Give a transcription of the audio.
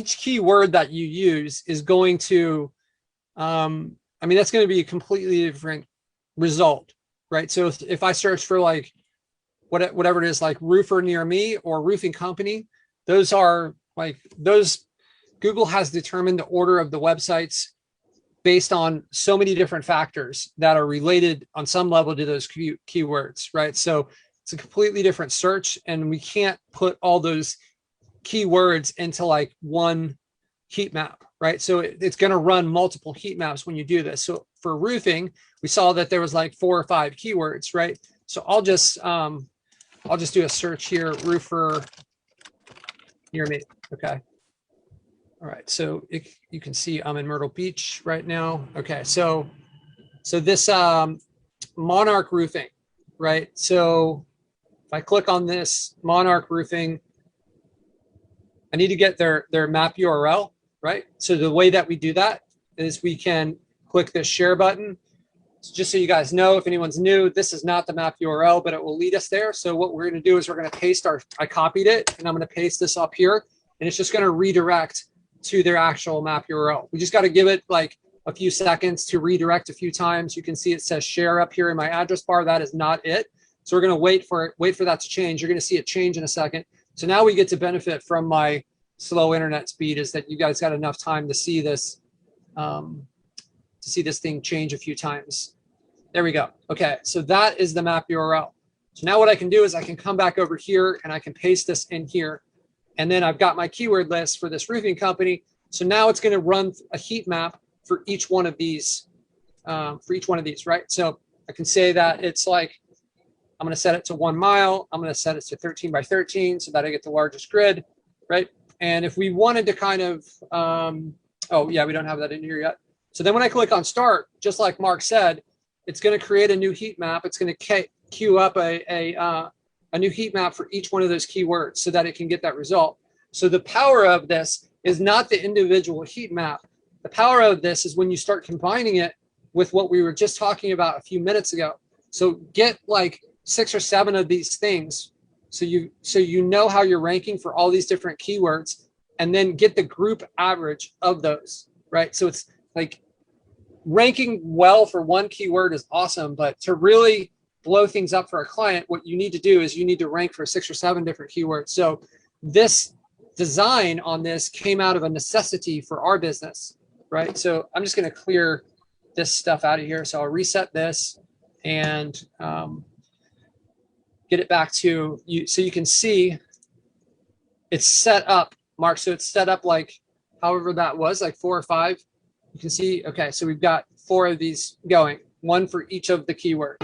each keyword that you use is going to, I mean, that's going to be a completely different result, right? So if I search for like whatever it is, like roofer near me or roofing company, those are like those. Google has determined the order of the websites based on so many different factors that are related on some level to those keywords, right? So it's a completely different search, and we can't put all those keywords into like one heat map, right? So it's going to run multiple heat maps when you do this. So for roofing, we saw that there was like 4 or 5 keywords, right? So I'll just do a search here, roofer near me. Okay. All right. So you can see I'm in Myrtle Beach right now. Okay. So this Monarch Roofing, right? So if I click on this Monarch Roofing, I need to get their map URL, right? So the way that we do that is we can click this share button. So just so you guys know, if anyone's new, this is not the map URL, but it will lead us there. So what we're going to do is we're going to paste I copied it, and I'm going to paste this up here, and it's just going to redirect to their actual map URL. We just got to give it like a few seconds to redirect a few times. You can see it says share up here in my address bar. That is not it. So we're going to wait for that to change. You're going to see it change in a second. So now we get to benefit from my slow internet speed, is that you guys got enough time to see this thing change a few times. There we go. Okay, so that is the map URL. So now what I can do is I can come back over here and I can paste this in here. And then I've got my keyword list for this roofing company. So now it's going to run a heat map for each one of these, right? So I can say that it's like, I'm going to set it to 1 mile. I'm going to set it to 13 by 13 so that I get the largest grid, right? And if we wanted to kind of, oh yeah, we don't have that in here yet. So then when I click on start, just like Mark said, it's going to create a new heat map. It's going to queue up a new heat map for each one of those keywords so that it can get that result. So the power of this is not the individual heat map. The power of this is when you start combining it with what we were just talking about a few minutes ago. So get like 6 or 7 of these things, so you know how you're ranking for all these different keywords, and then get the group average of those, right? So it's like ranking well for one keyword is awesome, but to really blow things up for a client, what you need to do is you need to rank for 6 or 7 different keywords. So this design on this came out of a necessity for our business, right? So I'm just going to clear this stuff out of here. So I'll reset this and get it back to you, so you can see it's set up, Mark. So it's set up like however that was, like 4 or 5. You can see, okay, so we've got 4 of these going, 1 for each of the keywords.